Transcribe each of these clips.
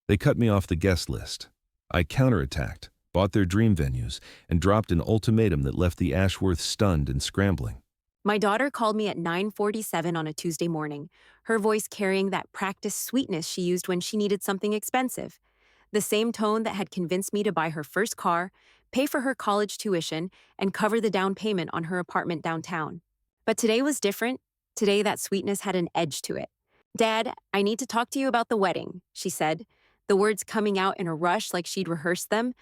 They cut me off the guest list. I counterattacked, bought their dream venues, and dropped an ultimatum that left the Ashworths stunned and scrambling. My daughter called me at 9:47 on a Tuesday morning, her voice carrying that practiced sweetness she used when she needed something expensive. The same tone that had convinced me to buy her first car, pay for her college tuition, and cover the down payment on her apartment downtown. But today was different. Today, that sweetness had an edge to it. "Dad, I need to talk to you about the wedding," she said, the words coming out in a rush like she'd rehearsed them.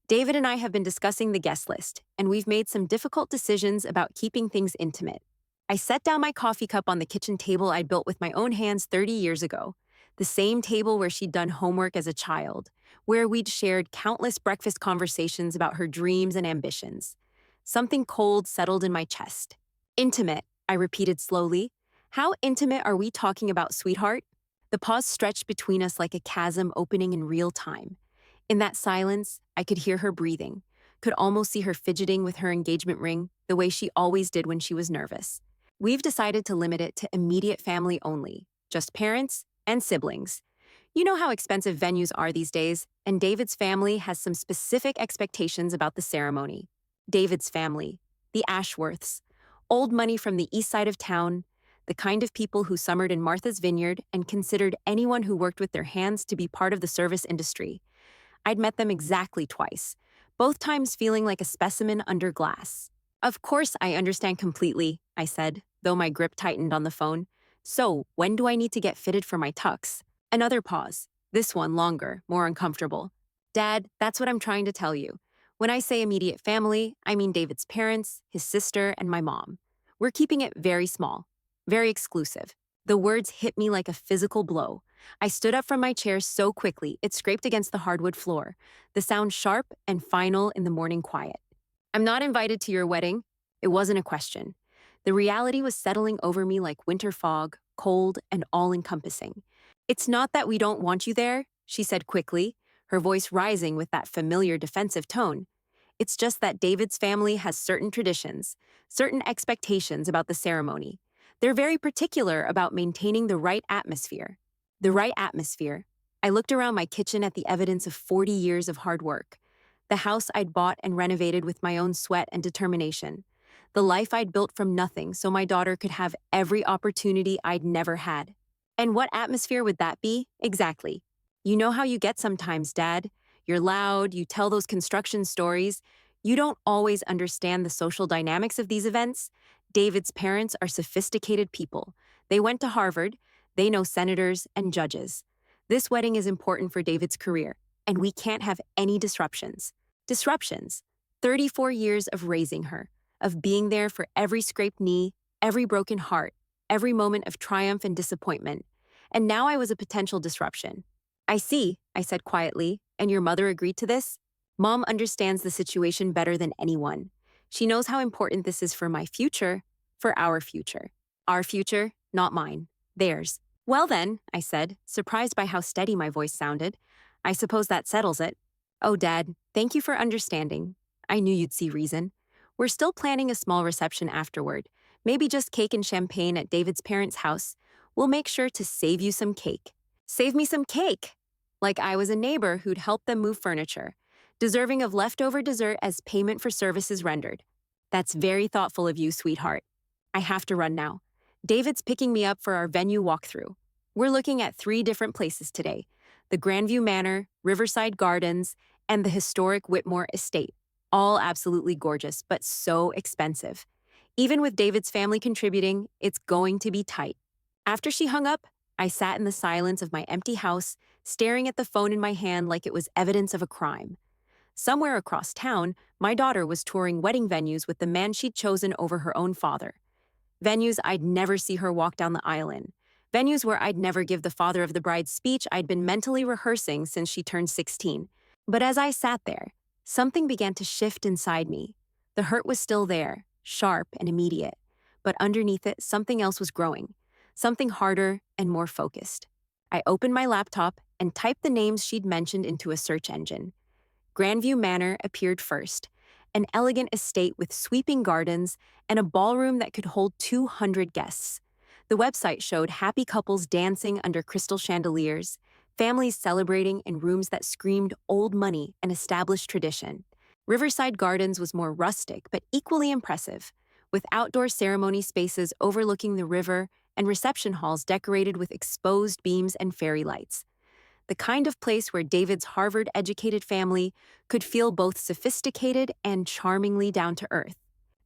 "David and I have been discussing the guest list, and we've made some difficult decisions about keeping things intimate." I set down my coffee cup on the kitchen table I'd built with my own hands 30 years ago, the same table where she'd done homework as a child, where we'd shared countless breakfast conversations about her dreams and ambitions. Something cold settled in my chest. "Intimate," I repeated slowly. "How intimate are we talking about, sweetheart?" The pause stretched between us like a chasm opening in real time. In that silence, I could hear her breathing, could almost see her fidgeting with her engagement ring, the way she always did when she was nervous. "We've decided to limit it to immediate family only, just parents and siblings. You know how expensive venues are these days, and David's family has some specific expectations about the ceremony." David's family, the Ashworths, old money from the east side of town, the kind of people who summered in Martha's Vineyard and considered anyone who worked with their hands to be part of the service industry. I'd met them exactly twice, both times feeling like a specimen under glass. "Of course, I understand completely," I said, though my grip tightened on the phone. "So, when do I need to get fitted for my tux?" Another pause, this one longer, more uncomfortable. "Dad, that's what I'm trying to tell you. When I say immediate family, I mean David's parents, his sister, and my mom. We're keeping it very small, very exclusive." The words hit me like a physical blow. I stood up from my chair so quickly it scraped against the hardwood floor, the sound sharp and final in the morning quiet. "I'm not invited to your wedding." It wasn't a question. The reality was settling over me like winter fog, cold and all-encompassing. "It's not that we don't want you there," she said quickly, her voice rising with that familiar defensive tone. "It's just that David's family has certain traditions, certain expectations about the ceremony. They're very particular about maintaining the right atmosphere." The right atmosphere. I looked around my kitchen at the evidence of 40 years of hard work. The house I'd bought and renovated with my own sweat and determination. The life I'd built from nothing so my daughter could have every opportunity I'd never had. And what atmosphere would that be? Exactly. You know how you get sometimes, Dad. You're loud, you tell those construction stories. You don't always understand the social dynamics of these events. David's parents are sophisticated people. They went to Harvard. They know senators and judges. This wedding is important for David's career, and we can't have any disruptions. Disruptions. 34 years of raising her, of being there for every scraped knee, every broken heart, every moment of triumph and disappointment. And now I was a potential disruption. "I see," I said quietly, "and your mother agreed to this?" Mom understands the situation better than anyone. She knows how important this is for my future, for our future. Our future, not mine. Theirs. "Well then," I said, surprised by how steady my voice sounded. "I suppose that settles it." "Oh, Dad, thank you for understanding. I knew you'd see reason. We're still planning a small reception afterward, maybe just cake and champagne at David's parents' house. We'll make sure to save you some cake." Save me some cake! Like I was a neighbor who'd helped them move furniture, deserving of leftover dessert as payment for services rendered. "That's very thoughtful of you, sweetheart. I have to run now. David's picking me up for our venue walkthrough. We're looking at 3 different places today: the Grandview Manor, Riverside Gardens, and the historic Whitmore Estate. All absolutely gorgeous, but so expensive. Even with David's family contributing, it's going to be tight." After she hung up, I sat in the silence of my empty house, staring at the phone in my hand like it was evidence of a crime. Somewhere across town, my daughter was touring wedding venues with the man she'd chosen over her own father. Venues I'd never see her walk down the aisle in. Venues where I'd never give the father of the bride's speech I'd been mentally rehearsing since she turned 16. But as I sat there, something began to shift inside me. The hurt was still there, sharp and immediate. But underneath it, something else was growing. Something harder and more focused. I opened my laptop and typed the names she'd mentioned into a search engine. Grandview Manor appeared first, an elegant estate with sweeping gardens and a ballroom that could hold 200 guests. The website showed happy couples dancing under crystal chandeliers, families celebrating in rooms that screamed old money and established tradition. Riverside Gardens was more rustic but equally impressive, with outdoor ceremony spaces overlooking the river and reception halls decorated with exposed beams and fairy lights. The kind of place where David's Harvard-educated family could feel both sophisticated and charmingly down to earth.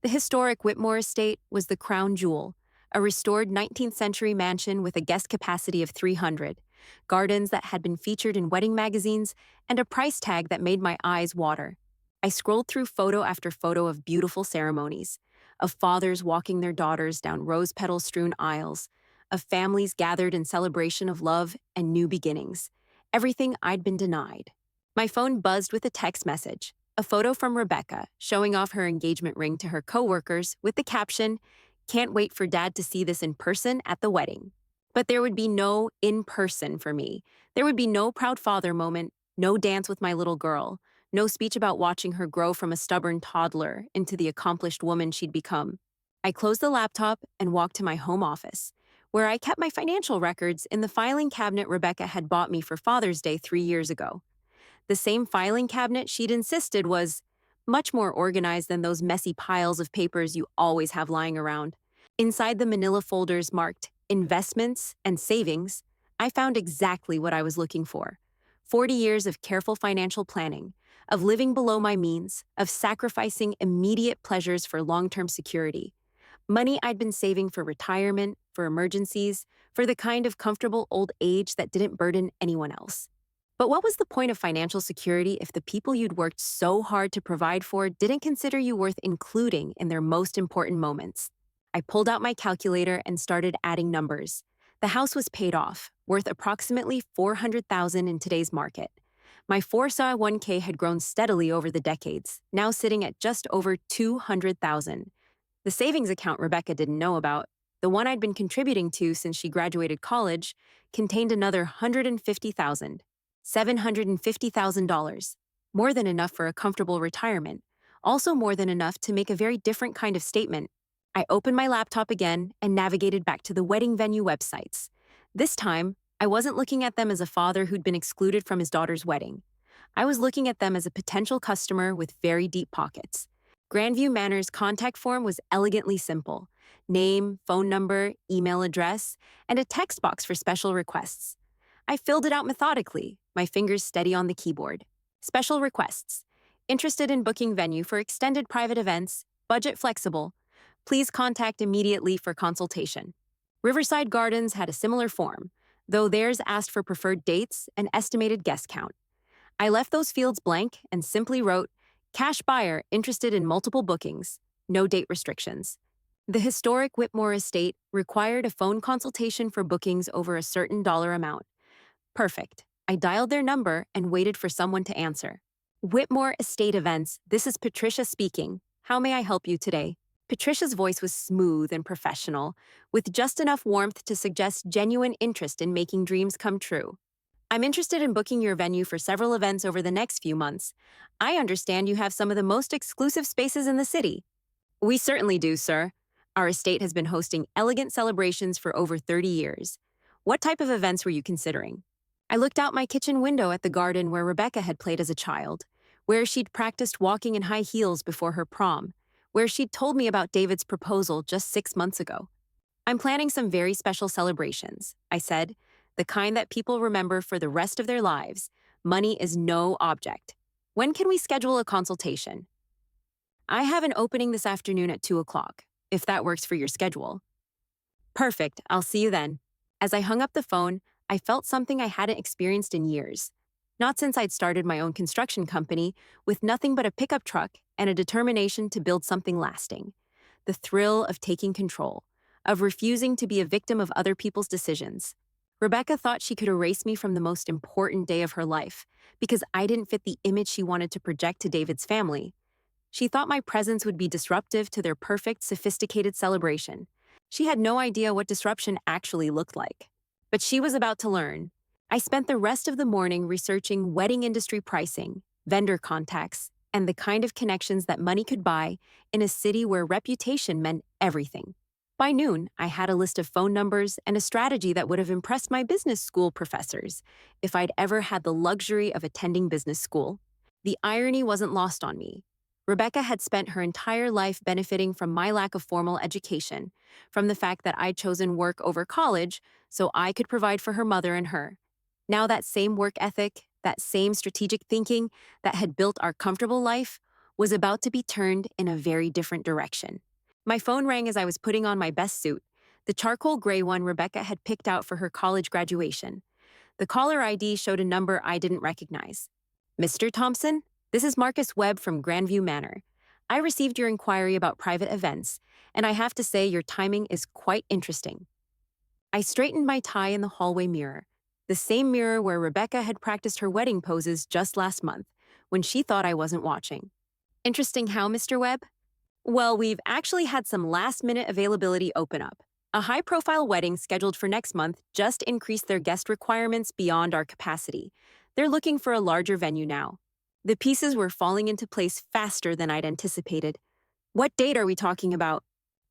The historic Whitmore Estate was the crown jewel, a restored 19th century mansion with a guest capacity of 300, gardens that had been featured in wedding magazines, and a price tag that made my eyes water. I scrolled through photo after photo of beautiful ceremonies, of fathers walking their daughters down rose petal strewn aisles, of families gathered in celebration of love and new beginnings. Everything I'd been denied. My phone buzzed with a text message, a photo from Rebecca showing off her engagement ring to her coworkers with the caption, "Can't wait for Dad to see this in person at the wedding." But there would be no in person for me. There would be no proud father moment, no dance with my little girl, no speech about watching her grow from a stubborn toddler into the accomplished woman she'd become. I closed the laptop and walked to my home office, where I kept my financial records in the filing cabinet Rebecca had bought me for Father's Day 3 years ago. The same filing cabinet she'd insisted was much more organized than those messy piles of papers you always have lying around. Inside the manila folders marked investments and savings, I found exactly what I was looking for. 40 years of careful financial planning, of living below my means, of sacrificing immediate pleasures for long-term security. Money I'd been saving for retirement, for emergencies, for the kind of comfortable old age that didn't burden anyone else. But what was the point of financial security if the people you'd worked so hard to provide for didn't consider you worth including in their most important moments? I pulled out my calculator and started adding numbers. The house was paid off, worth approximately $400,000 in today's market. My 401k had grown steadily over the decades, now sitting at just over $200,000. The savings account Rebecca didn't know about, the one I'd been contributing to since she graduated college, contained another $150,000. $750,000, more than enough for a comfortable retirement, also more than enough to make a very different kind of statement. I opened my laptop again and navigated back to the wedding venue websites. This time, I wasn't looking at them as a father who'd been excluded from his daughter's wedding. I was looking at them as a potential customer with very deep pockets. Grandview Manor's contact form was elegantly simple: name, phone number, email address, and a text box for special requests. I filled it out methodically, my fingers steady on the keyboard. Special requests. Interested in booking venue for extended private events, budget flexible. Please contact immediately for consultation. Riverside Gardens had a similar form, though theirs asked for preferred dates and estimated guest count. I left those fields blank and simply wrote, "Cash buyer interested in multiple bookings, no date restrictions." The historic Whitmore Estate required a phone consultation for bookings over a certain dollar amount. Perfect. I dialed their number and waited for someone to answer. "Whitmore Estate Events, this is Patricia speaking. How may I help you today?" Patricia's voice was smooth and professional, with just enough warmth to suggest genuine interest in making dreams come true. "I'm interested in booking your venue for several events over the next few months. I understand you have some of the most exclusive spaces in the city." "We certainly do, sir. Our estate has been hosting elegant celebrations for over 30 years. What type of events were you considering?" I looked out my kitchen window at the garden where Rebecca had played as a child, where she'd practiced walking in high heels before her prom, where she'd told me about David's proposal just 6 months ago. "I'm planning some very special celebrations," I said, "the kind that people remember for the rest of their lives. Money is no object. When can we schedule a consultation?" "I have an opening this afternoon at 2 o'clock, if that works for your schedule." "Perfect, I'll see you then." As I hung up the phone, I felt something I hadn't experienced in years. Not since I'd started my own construction company, with nothing but a pickup truck and a determination to build something lasting. The thrill of taking control, of refusing to be a victim of other people's decisions. Rebecca thought she could erase me from the most important day of her life because I didn't fit the image she wanted to project to David's family. She thought my presence would be disruptive to their perfect, sophisticated celebration. She had no idea what disruption actually looked like. But she was about to learn. I spent the rest of the morning researching wedding industry pricing, vendor contacts, and the kind of connections that money could buy in a city where reputation meant everything. By noon, I had a list of phone numbers and a strategy that would have impressed my business school professors if I'd ever had the luxury of attending business school. The irony wasn't lost on me. Rebecca had spent her entire life benefiting from my lack of formal education, from the fact that I'd chosen work over college so I could provide for her mother and her. Now, that same work ethic, that same strategic thinking that had built our comfortable life, was about to be turned in a very different direction. My phone rang as I was putting on my best suit, the charcoal gray one Rebecca had picked out for her college graduation. The caller ID showed a number I didn't recognize. Mr. Thompson, this is Marcus Webb from Grandview Manor. I received your inquiry about private events, and I have to say your timing is quite interesting. I straightened my tie in the hallway mirror, the same mirror where Rebecca had practiced her wedding poses just last month, when she thought I wasn't watching. Interesting how, Mr. Webb? Well, we've actually had some last-minute availability open up. A high-profile wedding scheduled for next month just increased their guest requirements beyond our capacity. They're looking for a larger venue now. The pieces were falling into place faster than I'd anticipated. What date are we talking about?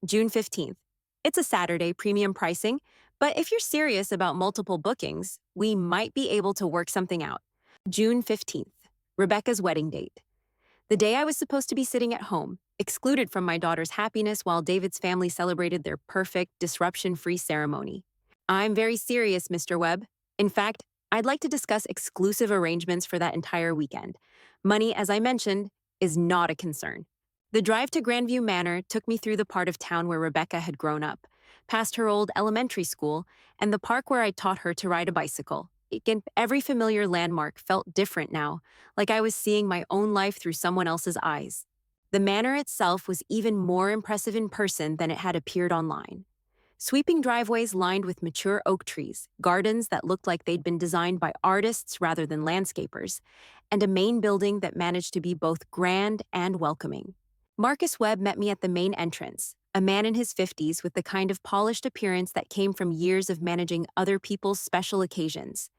June 15th. It's a Saturday, premium pricing, but if you're serious about multiple bookings, we might be able to work something out. June 15th, Rebecca's wedding date. The day I was supposed to be sitting at home, excluded from my daughter's happiness while David's family celebrated their perfect, disruption-free ceremony. I'm very serious, Mr. Webb. In fact, I'd like to discuss exclusive arrangements for that entire weekend. Money, as I mentioned, is not a concern. The drive to Grandview Manor took me through the part of town where Rebecca had grown up, past her old elementary school, and the park where I taught her to ride a bicycle. Again, every familiar landmark felt different now, like I was seeing my own life through someone else's eyes. The manor itself was even more impressive in person than it had appeared online. Sweeping driveways lined with mature oak trees, gardens that looked like they'd been designed by artists rather than landscapers, and a main building that managed to be both grand and welcoming. Marcus Webb met me at the main entrance, a man in his 50s with the kind of polished appearance that came from years of managing other people's special occasions.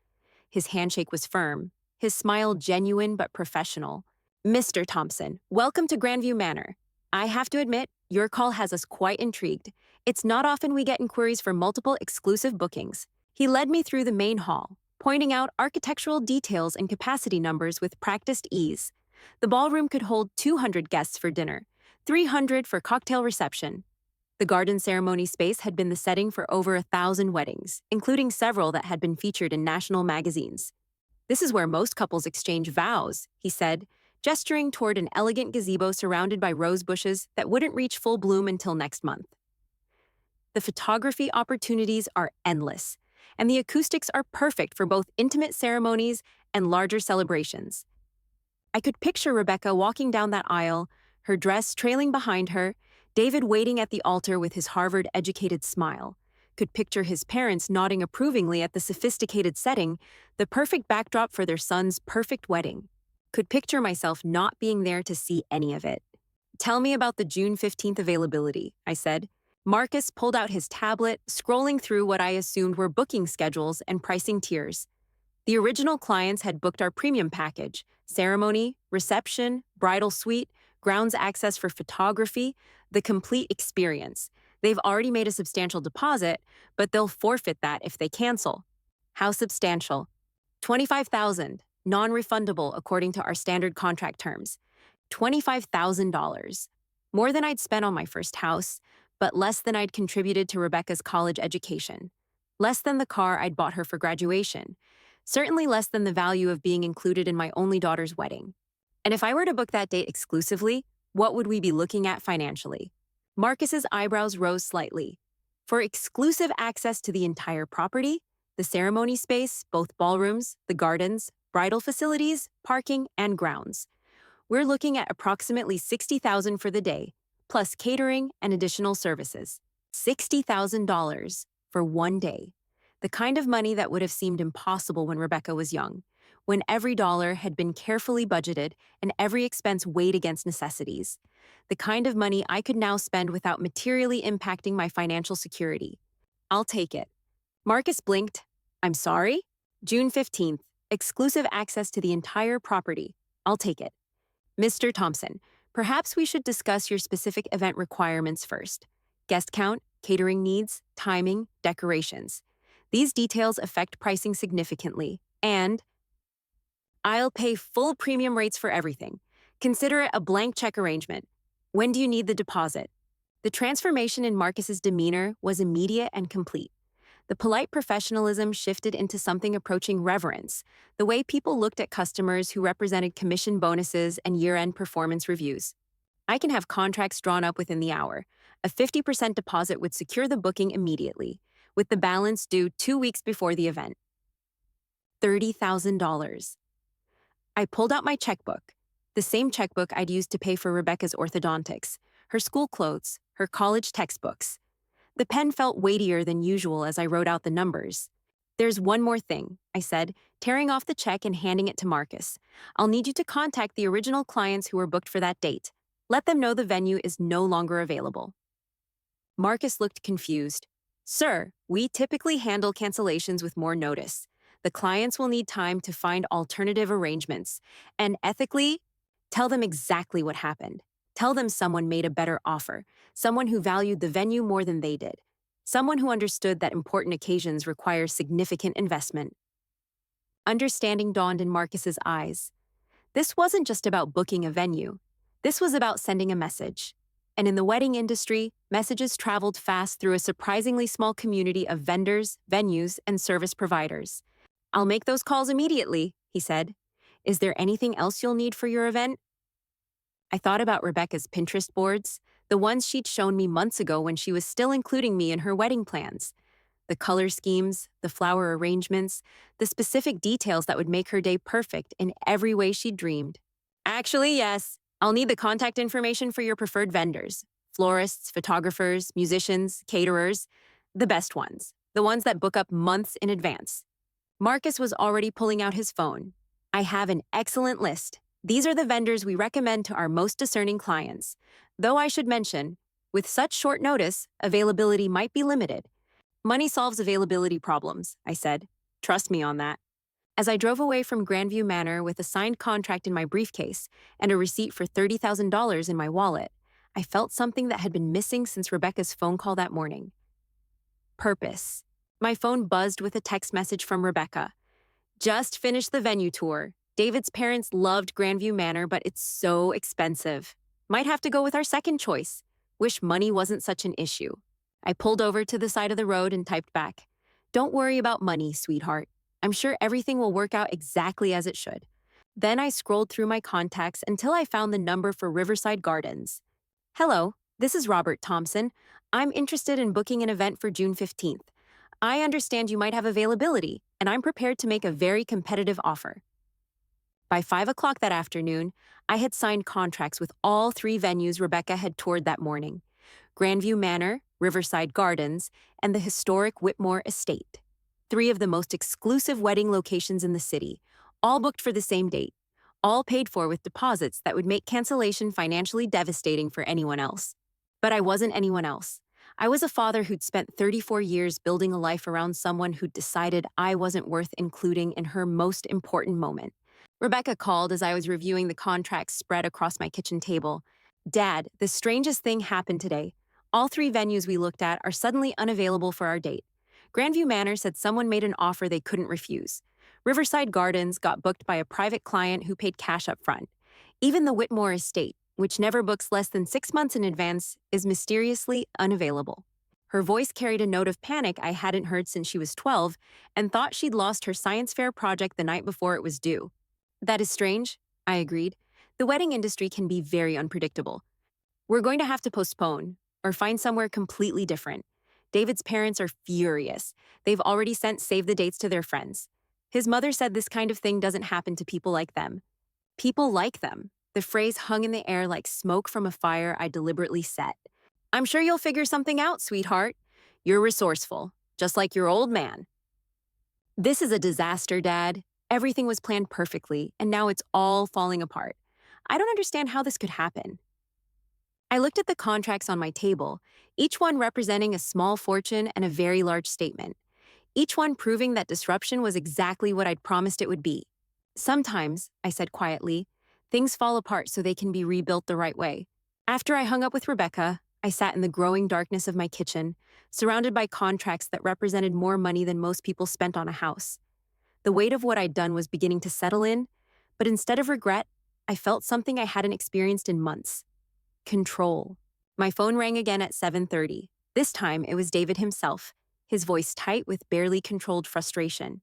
His handshake was firm, his smile genuine but professional. Mr. Thompson, welcome to Grandview Manor. I have to admit, your call has us quite intrigued. It's not often we get inquiries for multiple exclusive bookings. He led me through the main hall, pointing out architectural details and capacity numbers with practiced ease. The ballroom could hold 200 guests for dinner, 300 for cocktail reception. The garden ceremony space had been the setting for over 1,000 weddings, including several that had been featured in national magazines. This is where most couples exchange vows, he said, gesturing toward an elegant gazebo surrounded by rose bushes that wouldn't reach full bloom until next month. The photography opportunities are endless, and the acoustics are perfect for both intimate ceremonies and larger celebrations. I could picture Rebecca walking down that aisle, her dress trailing behind her, David waiting at the altar with his Harvard-educated smile. Could picture his parents nodding approvingly at the sophisticated setting, the perfect backdrop for their son's perfect wedding. Could picture myself not being there to see any of it. Tell me about the June 15th availability, I said. Marcus pulled out his tablet, scrolling through what I assumed were booking schedules and pricing tiers. The original clients had booked our premium package: ceremony, reception, bridal suite, grounds access for photography, the complete experience. They've already made a substantial deposit, but they'll forfeit that if they cancel. How substantial? $25,000, non-refundable according to our standard contract terms. $25,000. More than I'd spent on my first house, but less than I'd contributed to Rebecca's college education. Less than the car I'd bought her for graduation. Certainly less than the value of being included in my only daughter's wedding. And if I were to book that date exclusively, what would we be looking at financially? Marcus's eyebrows rose slightly. For exclusive access to the entire property, the ceremony space, both ballrooms, the gardens, bridal facilities, parking, and grounds, we're looking at approximately $60,000 for the day, plus catering and additional services. $60,000 for one day. The kind of money that would have seemed impossible when Rebecca was young, when every dollar had been carefully budgeted and every expense weighed against necessities. The kind of money I could now spend without materially impacting my financial security. I'll take it. Marcus blinked. I'm sorry? June 15th, exclusive access to the entire property. I'll take it. Mr. Thompson, perhaps we should discuss your specific event requirements first. Guest count, catering needs, timing, decorations. These details affect pricing significantly, and I'll pay full premium rates for everything. Consider it a blank check arrangement. When do you need the deposit? The transformation in Marcus's demeanor was immediate and complete. The polite professionalism shifted into something approaching reverence, the way people looked at customers who represented commission bonuses and year-end performance reviews. I can have contracts drawn up within the hour. A 50% deposit would secure the booking immediately, with the balance due 2 weeks before the event. $30,000. I pulled out my checkbook, the same checkbook I'd used to pay for Rebecca's orthodontics, her school clothes, her college textbooks. The pen felt weightier than usual as I wrote out the numbers. There's one more thing, I said, tearing off the check and handing it to Marcus. I'll need you to contact the original clients who were booked for that date. Let them know the venue is no longer available. Marcus looked confused. Sir, we typically handle cancellations with more notice. The clients will need time to find alternative arrangements. And ethically, tell them exactly what happened. Tell them someone made a better offer, someone who valued the venue more than they did, someone who understood that important occasions require significant investment. Understanding dawned in Marcus's eyes. This wasn't just about booking a venue. This was about sending a message. And in the wedding industry, messages traveled fast through a surprisingly small community of vendors, venues, and service providers. I'll make those calls immediately, he said. Is there anything else you'll need for your event? I thought about Rebecca's Pinterest boards, the ones she'd shown me months ago when she was still including me in her wedding plans. The color schemes, the flower arrangements, the specific details that would make her day perfect in every way she'd dreamed. Actually, yes. I'll need the contact information for your preferred vendors. Florists, photographers, musicians, caterers. The best ones. The ones that book up months in advance. Marcus was already pulling out his phone. I have an excellent list. These are the vendors we recommend to our most discerning clients. Though I should mention, with such short notice, availability might be limited. Money solves availability problems, I said. Trust me on that. As I drove away from Grandview Manor with a signed contract in my briefcase and a receipt for $30,000 in my wallet, I felt something that had been missing since Rebecca's phone call that morning. Purpose. My phone buzzed with a text message from Rebecca. Just finished the venue tour. David's parents loved Grandview Manor, but it's so expensive. Might have to go with our second choice. Wish money wasn't such an issue. I pulled over to the side of the road and typed back. Don't worry about money, sweetheart. I'm sure everything will work out exactly as it should. Then I scrolled through my contacts until I found the number for Riverside Gardens. Hello, this is Robert Thompson. I'm interested in booking an event for June 15th. I understand you might have availability, and I'm prepared to make a very competitive offer. By 5 o'clock that afternoon, I had signed contracts with all 3 venues Rebecca had toured that morning: Grandview Manor, Riverside Gardens, and the historic Whitmore Estate. 3 of the most exclusive wedding locations in the city, all booked for the same date, all paid for with deposits that would make cancellation financially devastating for anyone else. But I wasn't anyone else. I was a father who'd spent 34 years building a life around someone who'd decided I wasn't worth including in her most important moment. Rebecca called as I was reviewing the contracts spread across my kitchen table. Dad, the strangest thing happened today. All 3 venues we looked at are suddenly unavailable for our date. Grandview Manor said someone made an offer they couldn't refuse. Riverside Gardens got booked by a private client who paid cash up front. Even the Whitmore Estate, which never books less than 6 months in advance, is mysteriously unavailable. Her voice carried a note of panic I hadn't heard since she was 12 and thought she'd lost her science fair project the night before it was due. That is strange, I agreed. The wedding industry can be very unpredictable. We're going to have to postpone or find somewhere completely different. David's parents are furious. They've already sent save the dates to their friends. His mother said this kind of thing doesn't happen to people like them. People like them. The phrase hung in the air like smoke from a fire I deliberately set. I'm sure you'll figure something out, sweetheart. You're resourceful, just like your old man. This is a disaster, Dad. Everything was planned perfectly, and now it's all falling apart. I don't understand how this could happen. I looked at the contracts on my table, each one representing a small fortune and a very large statement. Each one proving that disruption was exactly what I'd promised it would be. Sometimes, I said quietly, things fall apart so they can be rebuilt the right way. After I hung up with Rebecca, I sat in the growing darkness of my kitchen, surrounded by contracts that represented more money than most people spent on a house. The weight of what I'd done was beginning to settle in, but instead of regret, I felt something I hadn't experienced in months: control. My phone rang again at 7:30. This time it was David himself, his voice tight with barely controlled frustration.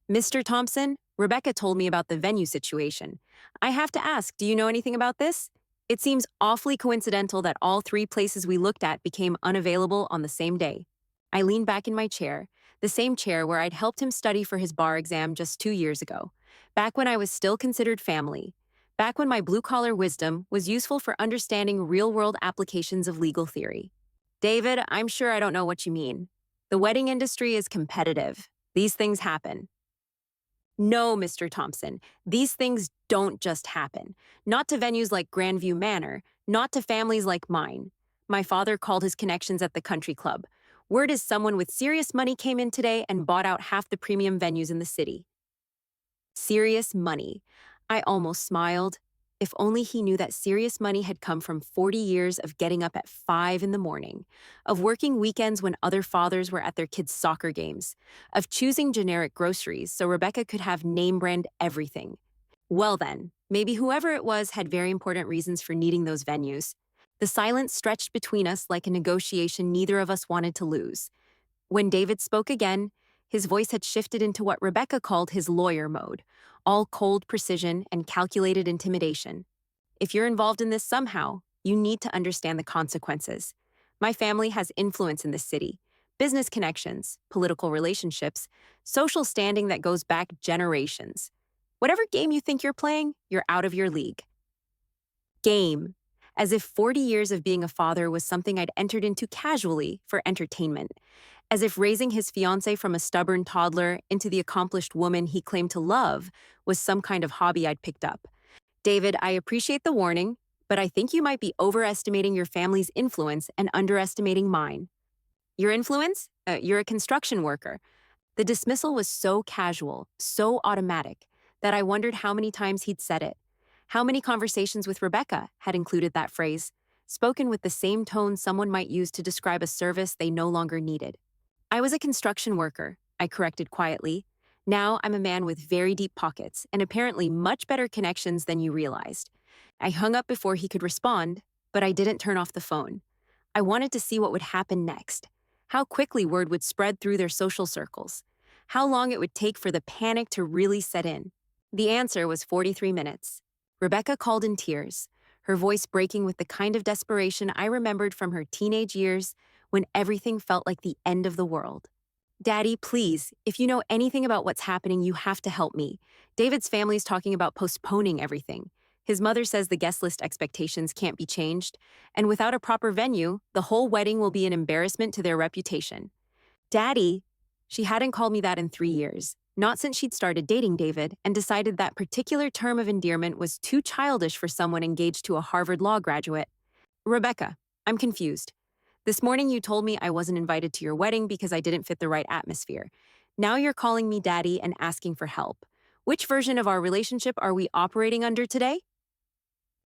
"Mr. Thompson, Rebecca told me about the venue situation. I have to ask, do you know anything about this? It seems awfully coincidental that all three places we looked at became unavailable on the same day." I leaned back in my chair, the same chair where I'd helped him study for his bar exam just 2 years ago, back when I was still considered family, back when my blue-collar wisdom was useful for understanding real-world applications of legal theory. "David, I'm sure I don't know what you mean. The wedding industry is competitive. These things happen." "No, Mr. Thompson, these things don't just happen. Not to venues like Grandview Manor, not to families like mine." My father called his connections at the country club. "Word is someone with serious money came in today and bought out half the premium venues in the city." Serious money. I almost smiled. If only he knew that serious money had come from 40 years of getting up at 5 in the morning, of working weekends when other fathers were at their kids' soccer games, of choosing generic groceries so Rebecca could have name brand everything. Well then, maybe whoever it was had very important reasons for needing those venues. The silence stretched between us like a negotiation neither of us wanted to lose. When David spoke again, his voice had shifted into what Rebecca called his lawyer mode, all cold precision and calculated intimidation. "If you're involved in this somehow, you need to understand the consequences. My family has influence in this city, business connections, political relationships, social standing that goes back generations. Whatever game you think you're playing, you're out of your league." Game. As if 40 years of being a father was something I'd entered into casually for entertainment. As if raising his fiancée from a stubborn toddler into the accomplished woman he claimed to love was some kind of hobby I'd picked up. "David, I appreciate the warning, but I think you might be overestimating your family's influence and underestimating mine." "Your influence? You're a construction worker." The dismissal was so casual, so automatic, that I wondered how many times he'd said it. How many conversations with Rebecca had included that phrase, spoken with the same tone someone might use to describe a service they no longer needed. "I was a construction worker," I corrected quietly. "Now I'm a man with very deep pockets and apparently much better connections than you realized." I hung up before he could respond, but I didn't turn off the phone. I wanted to see what would happen next, how quickly word would spread through their social circles, how long it would take for the panic to really set in. The answer was 43 minutes. Rebecca called in tears, her voice breaking with the kind of desperation I remembered from her teenage years when everything felt like the end of the world. "Daddy, please, if you know anything about what's happening, you have to help me. David's family's talking about postponing everything. His mother says the guest list expectations can't be changed, and without a proper venue, the whole wedding will be an embarrassment to their reputation." "Daddy," she hadn't called me that in 3 years, not since she'd started dating David and decided that particular term of endearment was too childish for someone engaged to a Harvard law graduate. "Rebecca, I'm confused. This morning you told me I wasn't invited to your wedding because I didn't fit the right atmosphere. Now you're calling me daddy and asking for help. Which version of our relationship are we operating under today?"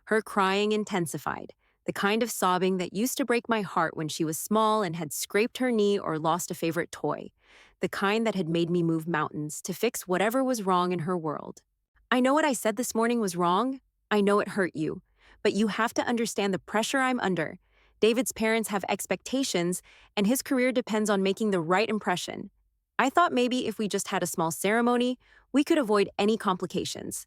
Her crying intensified, the kind of sobbing that used to break my heart when she was small and had scraped her knee or lost a favorite toy, the kind that had made me move mountains to fix whatever was wrong in her world. "I know what I said this morning was wrong. I know it hurt you. But you have to understand the pressure I'm under. David's parents have expectations, and his career depends on making the right impression. I thought maybe if we just had a small ceremony, we could avoid any complications."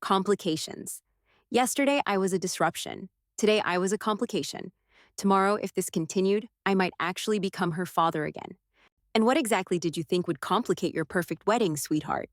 Complications. Yesterday, I was a disruption. Today, I was a complication. Tomorrow, if this continued, I might actually become her father again. "And what exactly did you think would complicate your perfect wedding, sweetheart?"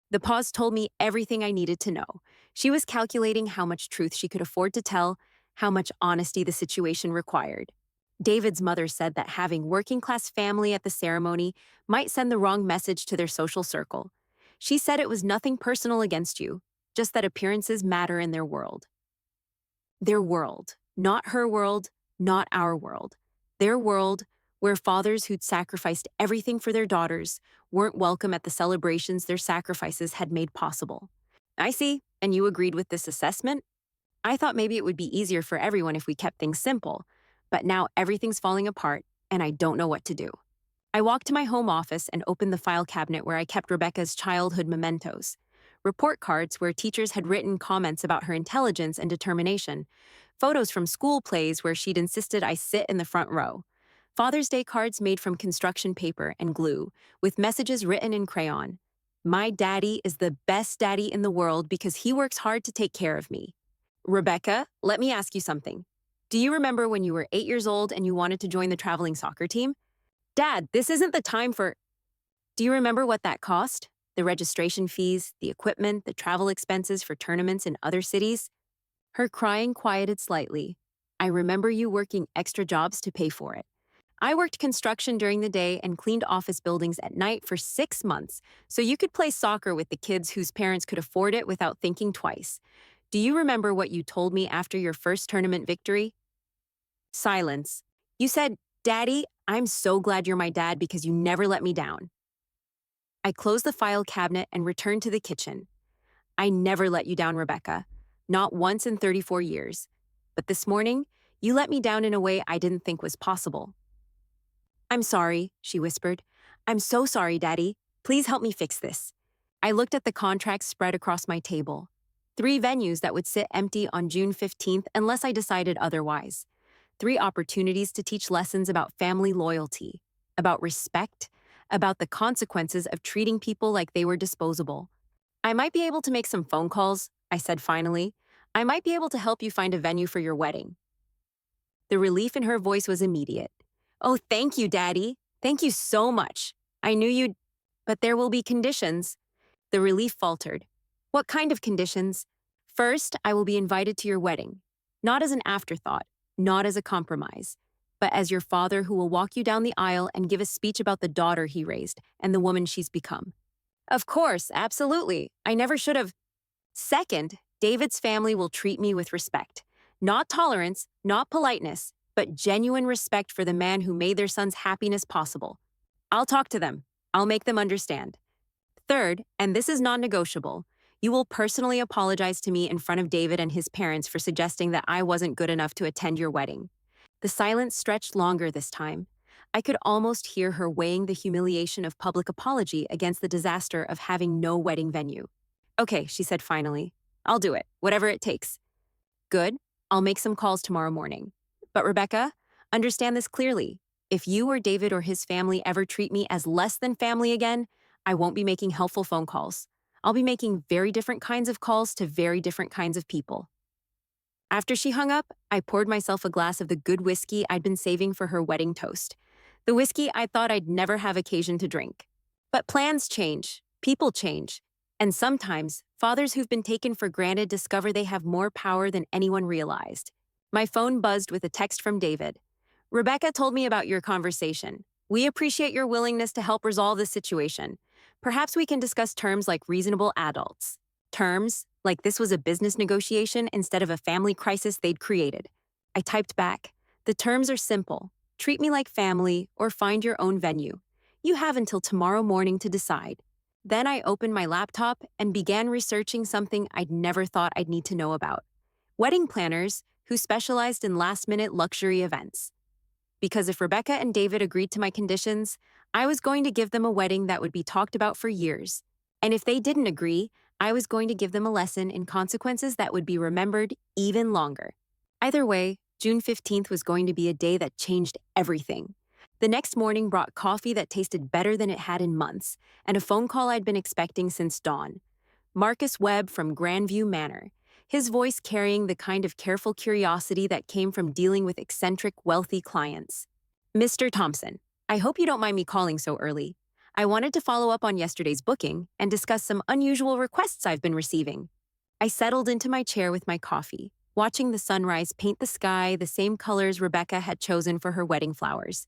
The pause told me everything I needed to know. She was calculating how much truth she could afford to tell, how much honesty the situation required. David's mother said that having working-class family at the ceremony might send the wrong message to their social circle. She said it was nothing personal against you, just that appearances matter in their world. Their world. Not her world, not our world. Their world, where fathers who'd sacrificed everything for their daughters weren't welcome at the celebrations their sacrifices had made possible. "I see, and you agreed with this assessment? I thought maybe it would be easier for everyone if we kept things simple. But now everything's falling apart, and I don't know what to do. I walked to my home office and opened the file cabinet where I kept Rebecca's childhood mementos. Report cards where teachers had written comments about her intelligence and determination, photos from school plays where she'd insisted I sit in the front row, Father's Day cards made from construction paper and glue, with messages written in crayon. My daddy is the best daddy in the world because he works hard to take care of me. Rebecca, let me ask you something. Do you remember when you were 8 years old and you wanted to join the traveling soccer team? Dad, this isn't the time for. Do you remember what that cost? The registration fees, the equipment, the travel expenses for tournaments in other cities? Her crying quieted slightly. I remember you working extra jobs to pay for it. I worked construction during the day and cleaned office buildings at night for 6 months, so you could play soccer with the kids whose parents could afford it without thinking twice. Do you remember what you told me after your first tournament victory? Silence. You said, Daddy, I'm so glad you're my dad because you never let me down. I closed the file cabinet and returned to the kitchen. I never let you down, Rebecca. Not once in 34 years. But this morning, you let me down in a way I didn't think was possible. I'm sorry, she whispered. I'm so sorry, Daddy. Please help me fix this. I looked at the contracts spread across my table. 3 venues that would sit empty on June 15th unless I decided otherwise. 3 opportunities to teach lessons about family loyalty, about respect, about the consequences of treating people like they were disposable. I might be able to make some phone calls, I said finally. I might be able to help you find a venue for your wedding. The relief in her voice was immediate. Oh, thank you, Daddy. Thank you so much. I knew you'd. But there will be conditions. The relief faltered. What kind of conditions? First, I will be invited to your wedding. Not as an afterthought, not as a compromise, but as your father who will walk you down the aisle and give a speech about the daughter he raised and the woman she's become. Of course, absolutely. I never should have. Second, David's family will treat me with respect. Not tolerance, not politeness, but genuine respect for the man who made their son's happiness possible. I'll talk to them. I'll make them understand. Third, and this is non-negotiable, you will personally apologize to me in front of David and his parents for suggesting that I wasn't good enough to attend your wedding. The silence stretched longer this time. I could almost hear her weighing the humiliation of public apology against the disaster of having no wedding venue. Okay, she said finally. I'll do it, whatever it takes. Good. I'll make some calls tomorrow morning. But Rebecca, understand this clearly. If you or David or his family ever treat me as less than family again, I won't be making helpful phone calls. I'll be making very different kinds of calls to very different kinds of people. After she hung up, I poured myself a glass of the good whiskey I'd been saving for her wedding toast. The whiskey I thought I'd never have occasion to drink. But plans change, people change, and sometimes fathers who've been taken for granted discover they have more power than anyone realized. My phone buzzed with a text from David. Rebecca told me about your conversation. We appreciate your willingness to help resolve this situation. Perhaps we can discuss terms like reasonable adults. Terms like this was a business negotiation instead of a family crisis they'd created. I typed back, the terms are simple. Treat me like family or find your own venue. You have until tomorrow morning to decide. Then I opened my laptop and began researching something I'd never thought I'd need to know about. Wedding planners who specialized in last-minute luxury events. Because if Rebecca and David agreed to my conditions, I was going to give them a wedding that would be talked about for years. And if they didn't agree, I was going to give them a lesson in consequences that would be remembered even longer. Either way, June 15th was going to be a day that changed everything. The next morning brought coffee that tasted better than it had in months, and a phone call I'd been expecting since dawn. Marcus Webb from Grandview Manor, his voice carrying the kind of careful curiosity that came from dealing with eccentric, wealthy clients. Mr. Thompson, I hope you don't mind me calling so early. I wanted to follow up on yesterday's booking and discuss some unusual requests I've been receiving. I settled into my chair with my coffee, watching the sunrise paint the sky the same colors Rebecca had chosen for her wedding flowers.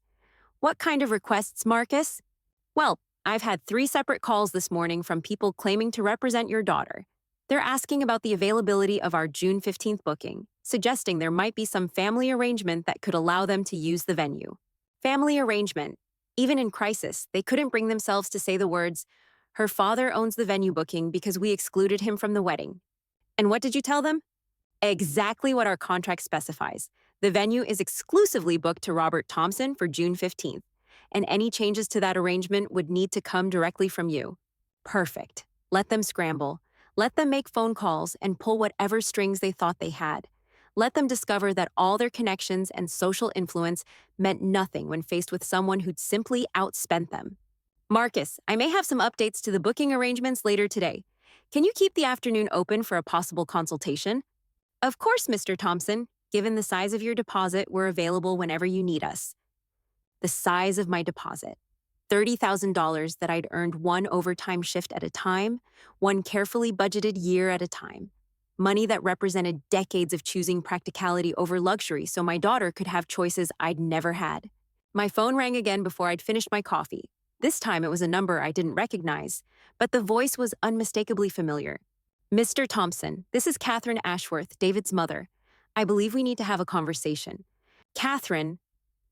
What kind of requests, Marcus? Well, I've had 3 separate calls this morning from people claiming to represent your daughter. They're asking about the availability of our June 15th booking, suggesting there might be some family arrangement that could allow them to use the venue. Family arrangement. Even in crisis, they couldn't bring themselves to say the words, her father owns the venue booking because we excluded him from the wedding. And what did you tell them? Exactly what our contract specifies. The venue is exclusively booked to Robert Thompson for June 15th, and any changes to that arrangement would need to come directly from you. Perfect. Let them scramble. Let them make phone calls and pull whatever strings they thought they had. Let them discover that all their connections and social influence meant nothing when faced with someone who'd simply outspent them. Marcus, I may have some updates to the booking arrangements later today. Can you keep the afternoon open for a possible consultation? Of course, Mr. Thompson. Given the size of your deposit, we're available whenever you need us. The size of my deposit. $30,000 that I'd earned one overtime shift at a time, one carefully budgeted year at a time. Money that represented decades of choosing practicality over luxury so my daughter could have choices I'd never had. My phone rang again before I'd finished my coffee. This time it was a number I didn't recognize, but the voice was unmistakably familiar. Mr. Thompson, this is Catherine Ashworth, David's mother. I believe we need to have a conversation. Catherine,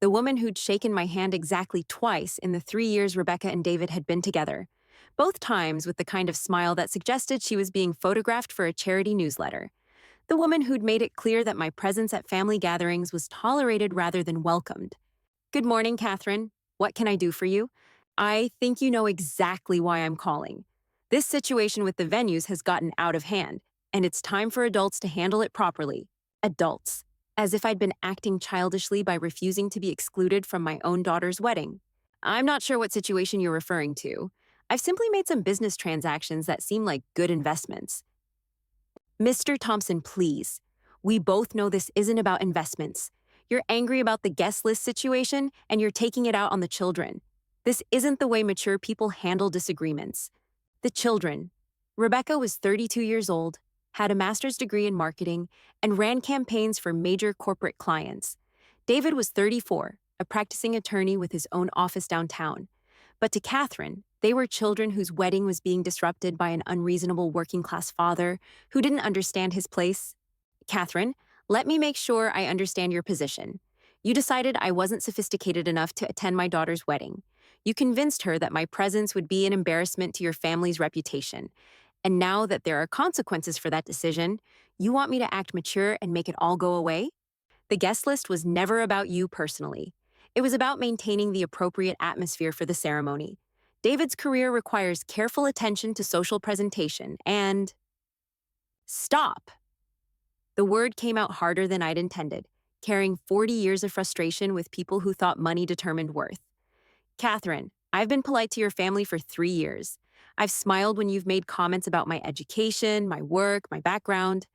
the woman who'd shaken my hand exactly twice in the 3 years Rebecca and David had been together, both times with the kind of smile that suggested she was being photographed for a charity newsletter. The woman who'd made it clear that my presence at family gatherings was tolerated rather than welcomed. Good morning, Catherine. What can I do for you? I think you know exactly why I'm calling. This situation with the venues has gotten out of hand, and it's time for adults to handle it properly. Adults. As if I'd been acting childishly by refusing to be excluded from my own daughter's wedding. I'm not sure what situation you're referring to. I've simply made some business transactions that seem like good investments. Mr. Thompson, please. We both know this isn't about investments. You're angry about the guest list situation, and you're taking it out on the children. This isn't the way mature people handle disagreements. The children. Rebecca was 32 years old, had a master's degree in marketing, and ran campaigns for major corporate clients. David was 34, a practicing attorney with his own office downtown. But to Catherine, they were children whose wedding was being disrupted by an unreasonable working-class father who didn't understand his place. Catherine, let me make sure I understand your position. You decided I wasn't sophisticated enough to attend my daughter's wedding. You convinced her that my presence would be an embarrassment to your family's reputation. And now that there are consequences for that decision, you want me to act mature and make it all go away? The guest list was never about you personally. It was about maintaining the appropriate atmosphere for the ceremony. David's career requires careful attention to social presentation and... Stop! The word came out harder than I'd intended, carrying 40 years of frustration with people who thought money determined worth. Catherine, I've been polite to your family for 3 years. I've smiled when you've made comments about my education, my work, my background.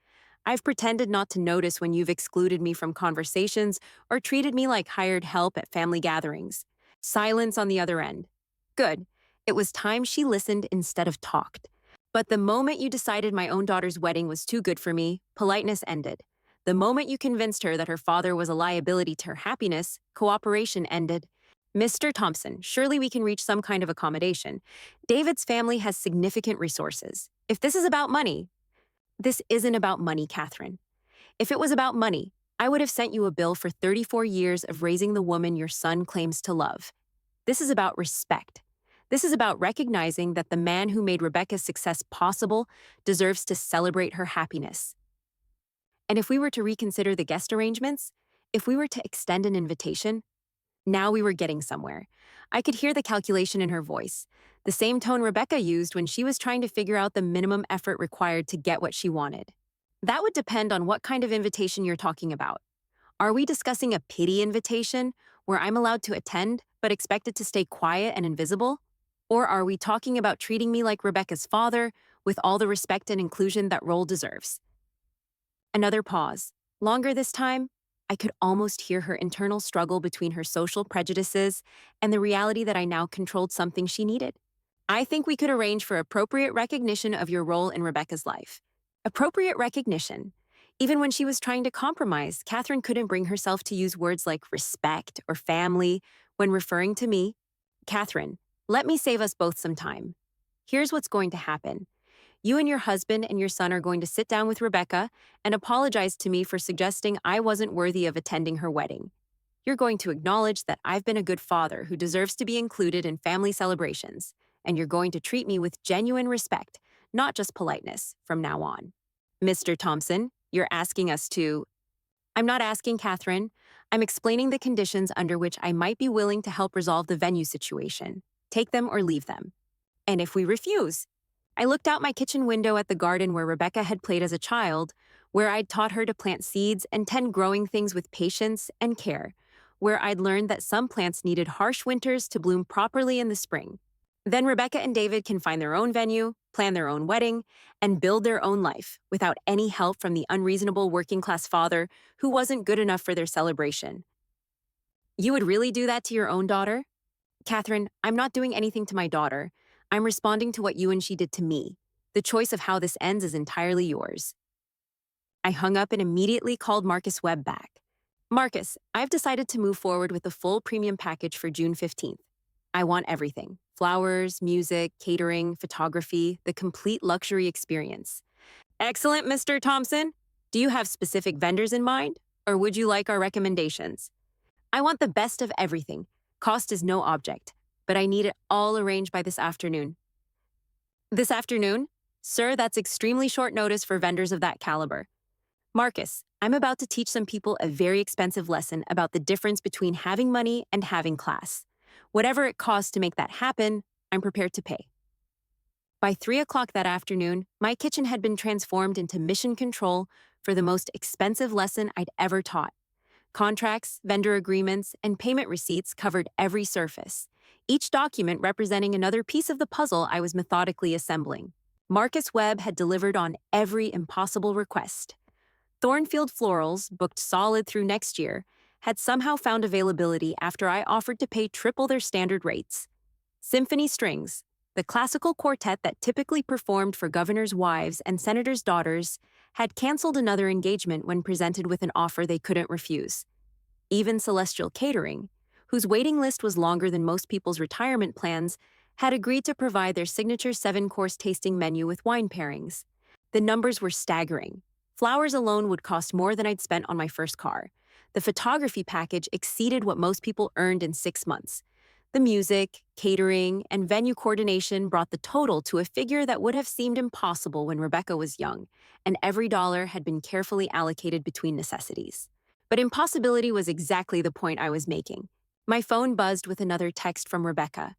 I've pretended not to notice when you've excluded me from conversations or treated me like hired help at family gatherings. Silence on the other end. Good. It was time she listened instead of talked. But the moment you decided my own daughter's wedding was too good for me, politeness ended. The moment you convinced her that her father was a liability to her happiness, cooperation ended. Mr. Thompson, surely we can reach some kind of accommodation. David's family has significant resources. If this is about money, this isn't about money, Catherine. If it was about money, I would have sent you a bill for 34 years of raising the woman your son claims to love. This is about respect. This is about recognizing that the man who made Rebecca's success possible deserves to celebrate her happiness. And if we were to reconsider the guest arrangements, if we were to extend an invitation, now we were getting somewhere. I could hear the calculation in her voice, the same tone Rebecca used when she was trying to figure out the minimum effort required to get what she wanted. That would depend on what kind of invitation you're talking about. Are we discussing a pity invitation, where I'm allowed to attend but expected to stay quiet and invisible? Or are we talking about treating me like Rebecca's father, with all the respect and inclusion that role deserves? Another pause. Longer this time. I could almost hear her internal struggle between her social prejudices and the reality that I now controlled something she needed. I think we could arrange for appropriate recognition of your role in Rebecca's life. Appropriate recognition. Even when she was trying to compromise, Catherine couldn't bring herself to use words like respect or family when referring to me. Catherine, let me save us both some time. Here's what's going to happen. You and your husband and your son are going to sit down with Rebecca and apologize to me for suggesting I wasn't worthy of attending her wedding. You're going to acknowledge that I've been a good father who deserves to be included in family celebrations, and you're going to treat me with genuine respect, not just politeness, from now on. Mr. Thompson, you're asking us to... I'm not asking, Catherine. I'm explaining the conditions under which I might be willing to help resolve the venue situation. Take them or leave them. And if we refuse? I looked out my kitchen window at the garden where Rebecca had played as a child, where I'd taught her to plant seeds and tend growing things with patience and care, where I'd learned that some plants needed harsh winters to bloom properly in the spring. Then Rebecca and David can find their own venue, plan their own wedding, and build their own life without any help from the unreasonable working class father who wasn't good enough for their celebration. You would really do that to your own daughter? Catherine, I'm not doing anything to my daughter. I'm responding to what you and she did to me. The choice of how this ends is entirely yours. I hung up and immediately called Marcus Webb back. Marcus, I've decided to move forward with the full premium package for June 15th. I want everything: flowers, music, catering, photography, the complete luxury experience. Excellent, Mr. Thompson. Do you have specific vendors in mind, or would you like our recommendations? I want the best of everything. Cost is no object, but I need it all arranged by this afternoon. This afternoon? Sir, that's extremely short notice for vendors of that caliber. Marcus, I'm about to teach some people a very expensive lesson about the difference between having money and having class. Whatever it costs to make that happen, I'm prepared to pay. By 3 o'clock that afternoon, my kitchen had been transformed into mission control for the most expensive lesson I'd ever taught. Contracts, vendor agreements, and payment receipts covered every surface, each document representing another piece of the puzzle I was methodically assembling. Marcus Webb had delivered on every impossible request. Thornfield Florals, booked solid through next year, had somehow found availability after I offered to pay triple their standard rates. Symphony Strings, the classical quartet that typically performed for governors' wives and senators' daughters, had canceled another engagement when presented with an offer they couldn't refuse. Even Celestial Catering, whose waiting list was longer than most people's retirement plans, had agreed to provide their signature 7-course tasting menu with wine pairings. The numbers were staggering. Flowers alone would cost more than I'd spent on my first car. The photography package exceeded what most people earned in 6 months. The music, catering, and venue coordination brought the total to a figure that would have seemed impossible when Rebecca was young, and every dollar had been carefully allocated between necessities. But impossibility was exactly the point I was making. My phone buzzed with another text from Rebecca.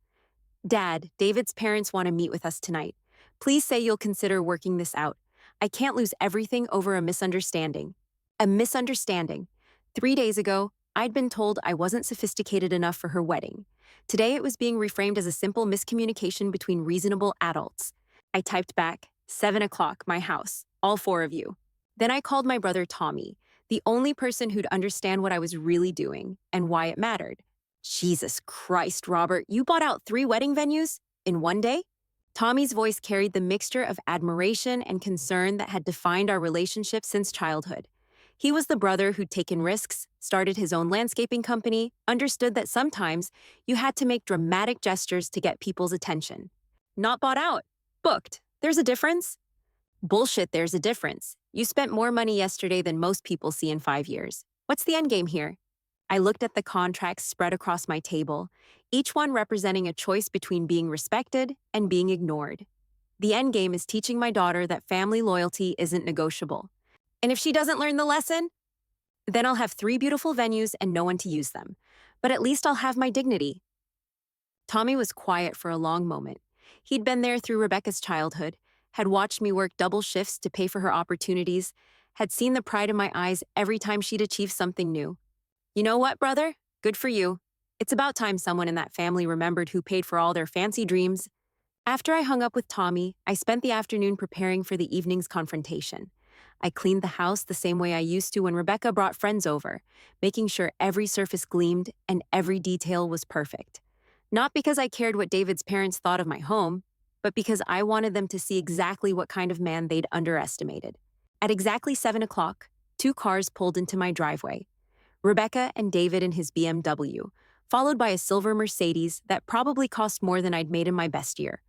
Dad, David's parents want to meet with us tonight. Please say you'll consider working this out. I can't lose everything over a misunderstanding. A misunderstanding. 3 days ago, I'd been told I wasn't sophisticated enough for her wedding. Today it was being reframed as a simple miscommunication between reasonable adults. I typed back, 7 o'clock, my house, all 4 of you. Then I called my brother Tommy, the only person who'd understand what I was really doing and why it mattered. Jesus Christ, Robert, you bought out 3 wedding venues in one day? Tommy's voice carried the mixture of admiration and concern that had defined our relationship since childhood. He was the brother who'd taken risks, started his own landscaping company, understood that sometimes you had to make dramatic gestures to get people's attention. Not bought out. Booked. There's a difference? Bullshit, there's a difference. You spent more money yesterday than most people see in 5 years. What's the endgame here? I looked at the contracts spread across my table, each one representing a choice between being respected and being ignored. The endgame is teaching my daughter that family loyalty isn't negotiable. And if she doesn't learn the lesson, then I'll have 3 beautiful venues and no one to use them. But at least I'll have my dignity. Tommy was quiet for a long moment. He'd been there through Rebecca's childhood, had watched me work double shifts to pay for her opportunities, had seen the pride in my eyes every time she'd achieved something new. You know what, brother? Good for you. It's about time someone in that family remembered who paid for all their fancy dreams. After I hung up with Tommy, I spent the afternoon preparing for the evening's confrontation. I cleaned the house the same way I used to when Rebecca brought friends over, making sure every surface gleamed and every detail was perfect. Not because I cared what David's parents thought of my home, but because I wanted them to see exactly what kind of man they'd underestimated. At exactly 7 o'clock, 2 cars pulled into my driveway. Rebecca and David in his BMW, followed by a silver Mercedes that probably cost more than I'd made in my best year.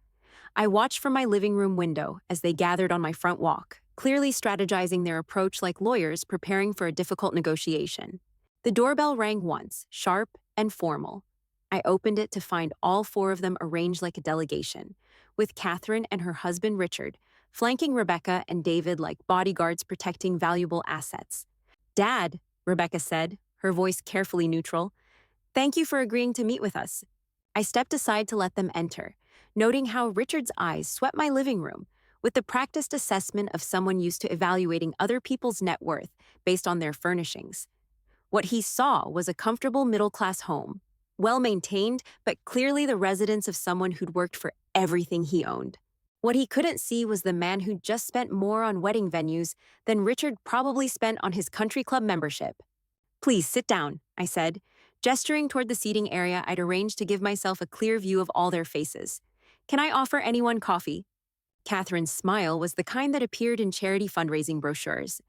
I watched from my living room window as they gathered on my front walk, clearly strategizing their approach like lawyers preparing for a difficult negotiation. The doorbell rang once, sharp and formal. I opened it to find all 4 of them arranged like a delegation, with Catherine and her husband Richard flanking Rebecca and David like bodyguards protecting valuable assets. Dad, Rebecca said, her voice carefully neutral. Thank you for agreeing to meet with us. I stepped aside to let them enter, noting how Richard's eyes swept my living room with the practiced assessment of someone used to evaluating other people's net worth based on their furnishings. What he saw was a comfortable middle-class home, well-maintained, but clearly the residence of someone who'd worked for everything he owned. What he couldn't see was the man who'd just spent more on wedding venues than Richard probably spent on his country club membership. Please sit down, I said, gesturing toward the seating area I'd arranged to give myself a clear view of all their faces. Can I offer anyone coffee? Catherine's smile was the kind that appeared in charity fundraising brochures.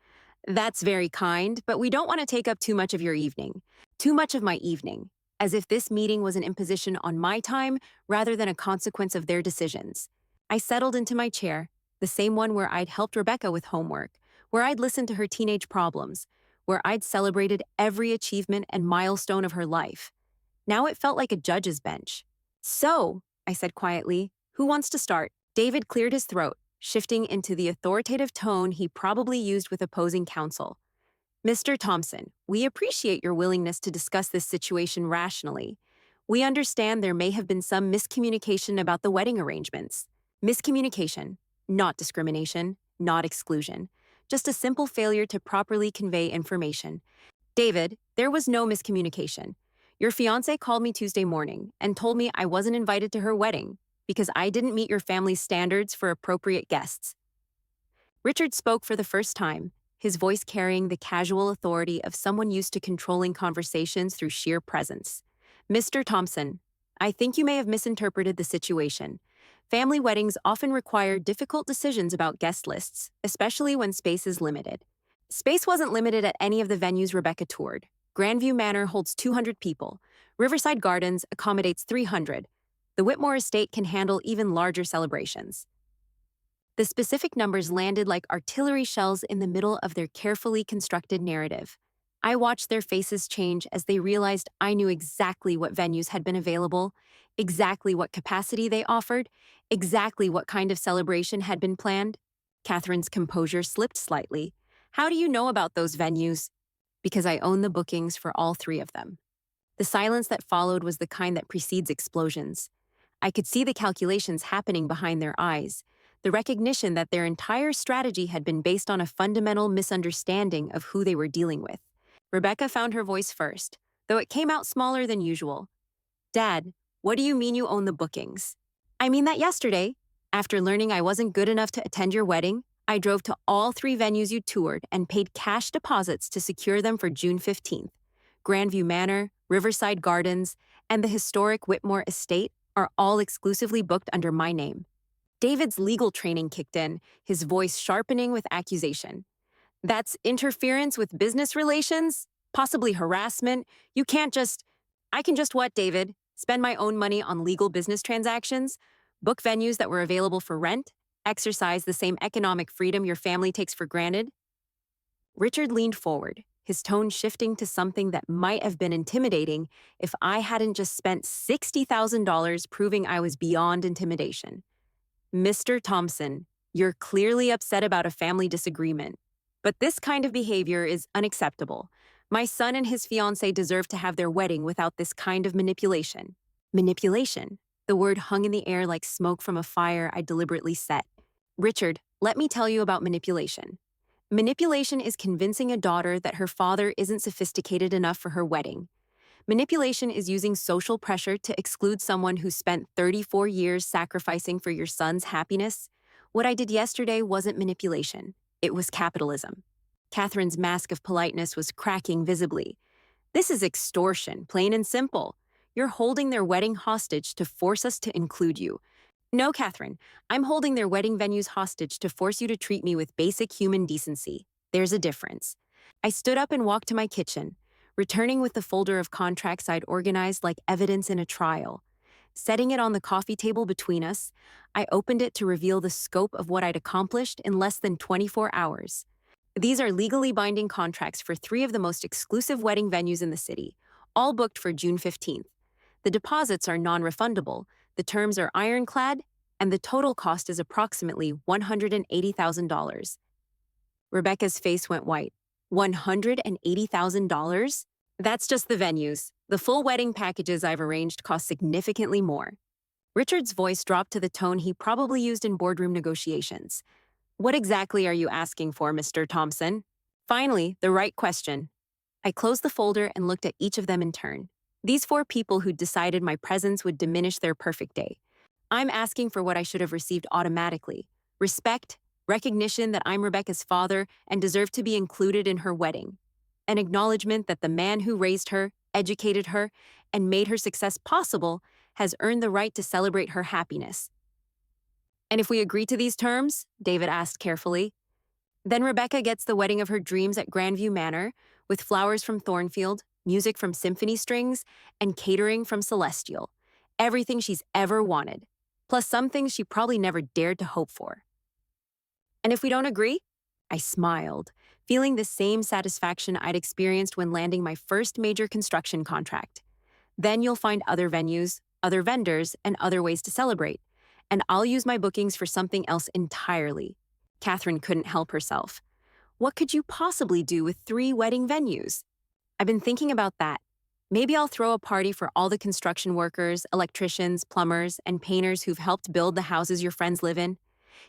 That's very kind, but we don't want to take up too much of your evening. Too much of my evening, as if this meeting was an imposition on my time rather than a consequence of their decisions. I settled into my chair, the same one where I'd helped Rebecca with homework, where I'd listened to her teenage problems, where I'd celebrated every achievement and milestone of her life. Now it felt like a judge's bench. So, I said quietly, who wants to start? David cleared his throat, shifting into the authoritative tone he probably used with opposing counsel. Mr. Thompson, we appreciate your willingness to discuss this situation rationally. We understand there may have been some miscommunication about the wedding arrangements. Miscommunication, not discrimination, not exclusion. Just a simple failure to properly convey information. David, there was no miscommunication. Your fiancé called me Tuesday morning and told me I wasn't invited to her wedding because I didn't meet your family's standards for appropriate guests. Richard spoke for the first time, his voice carrying the casual authority of someone used to controlling conversations through sheer presence. Mr. Thompson, I think you may have misinterpreted the situation. Family weddings often require difficult decisions about guest lists, especially when space is limited. Space wasn't limited at any of the venues Rebecca toured. Grandview Manor holds 200 people. Riverside Gardens accommodates 300. The Whitmore estate can handle even larger celebrations. The specific numbers landed like artillery shells in the middle of their carefully constructed narrative. I watched their faces change as they realized I knew exactly what venues had been available, exactly what capacity they offered, exactly what kind of celebration had been planned. Catherine's composure slipped slightly. How do you know about those venues? Because I own the bookings for all three of them. The silence that followed was the kind that precedes explosions. I could see the calculations happening behind their eyes, the recognition that their entire strategy had been based on a fundamental misunderstanding of who they were dealing with. Rebecca found her voice first, though it came out smaller than usual. Dad, what do you mean you own the bookings? I mean that yesterday, after learning I wasn't good enough to attend your wedding, I drove to all three venues you toured and paid cash deposits to secure them for June 15th. Grandview Manor, Riverside Gardens, and the historic Whitmore estate are all exclusively booked under my name. David's legal training kicked in, his voice sharpening with accusation. That's interference with business relations? Possibly harassment? I can just what, David? Spend my own money on legal business transactions? Book venues that were available for rent? Exercise the same economic freedom your family takes for granted? Richard leaned forward, his tone shifting to something that might have been intimidating if I hadn't just spent $60,000 proving I was beyond intimidation. Mr. Thompson, you're clearly upset about a family disagreement, but this kind of behavior is unacceptable. My son and his fiancée deserve to have their wedding without this kind of manipulation. Manipulation. The word hung in the air like smoke from a fire I deliberately set. Richard, let me tell you about manipulation. Manipulation is convincing a daughter that her father isn't sophisticated enough for her wedding. Manipulation is using social pressure to exclude someone who spent 34 years sacrificing for your son's happiness. What I did yesterday wasn't manipulation. It was capitalism. Catherine's mask of politeness was cracking visibly. This is extortion, plain and simple. You're holding their wedding hostage to force us to include you. No, Catherine, I'm holding their wedding venues hostage to force you to treat me with basic human decency. There's a difference. I stood up and walked to my kitchen, returning with the folder of contracts I'd organized like evidence in a trial. Setting it on the coffee table between us, I opened it to reveal the scope of what I'd accomplished in less than 24 hours. These are legally binding contracts for 3 of the most exclusive wedding venues in the city, all booked for June 15th. The deposits are non-refundable, the terms are ironclad, and the total cost is approximately $180,000. Rebecca's face went white. $180,000? That's just the venues. The full wedding packages I've arranged cost significantly more. Richard's voice dropped to the tone he probably used in boardroom negotiations. What exactly are you asking for, Mr. Thompson? Finally, the right question. I closed the folder and looked at each of them in turn. These four people who'd decided my presence would diminish their perfect day. I'm asking for what I should have received automatically: respect, recognition that I'm Rebecca's father and deserve to be included in her wedding, an acknowledgement that the man who raised her, educated her, and made her success possible has earned the right to celebrate her happiness. And if we agree to these terms, David asked carefully, then Rebecca gets the wedding of her dreams at Grandview Manor, with flowers from Thornfield, music from Symphony Strings, and catering from Celestial. Everything she's ever wanted, plus some things she probably never dared to hope for. And if we don't agree? I smiled, feeling the same satisfaction I'd experienced when landing my first major construction contract. Then you'll find other venues, other vendors, and other ways to celebrate. And I'll use my bookings for something else entirely. Catherine couldn't help herself. What could you possibly do with 3 wedding venues? I've been thinking about that. Maybe I'll throw a party for all the construction workers, electricians, plumbers, and painters who've helped build the houses your friends live in.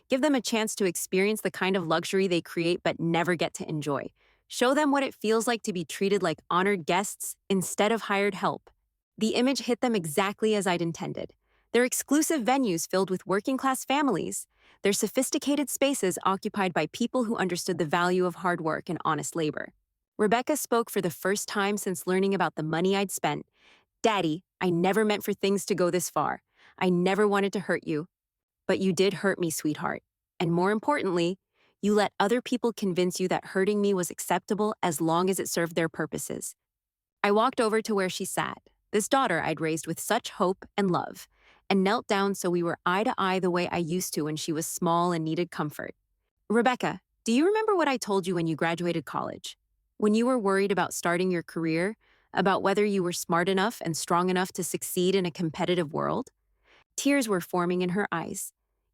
Give them a chance to experience the kind of luxury they create but never get to enjoy. Show them what it feels like to be treated like honored guests instead of hired help. The image hit them exactly as I'd intended. They're exclusive venues filled with working-class families. They're sophisticated spaces occupied by people who understood the value of hard work and honest labor. Rebecca spoke for the first time since learning about the money I'd spent. Daddy, I never meant for things to go this far. I never wanted to hurt you. But you did hurt me, sweetheart. And more importantly, you let other people convince you that hurting me was acceptable as long as it served their purposes. I walked over to where she sat, this daughter I'd raised with such hope and love, and knelt down so we were eye to eye the way I used to when she was small and needed comfort. Rebecca, do you remember what I told you when you graduated college? When you were worried about starting your career, about whether you were smart enough and strong enough to succeed in a competitive world? Tears were forming in her eyes.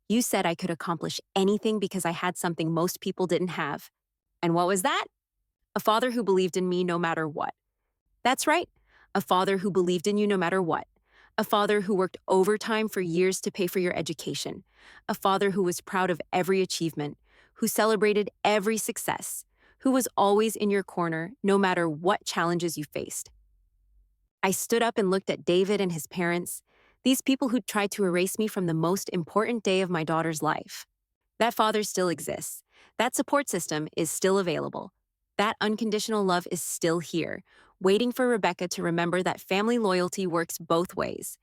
You said I could accomplish anything because I had something most people didn't have. And what was that? A father who believed in me no matter what. That's right, a father who believed in you no matter what. A father who worked overtime for years to pay for your education. A father who was proud of every achievement, who celebrated every success, who was always in your corner no matter what challenges you faced. I stood up and looked at David and his parents, these people who'd tried to erase me from the most important day of my daughter's life. That father still exists. That support system is still available. That unconditional love is still here, waiting for Rebecca to remember that family loyalty works both ways.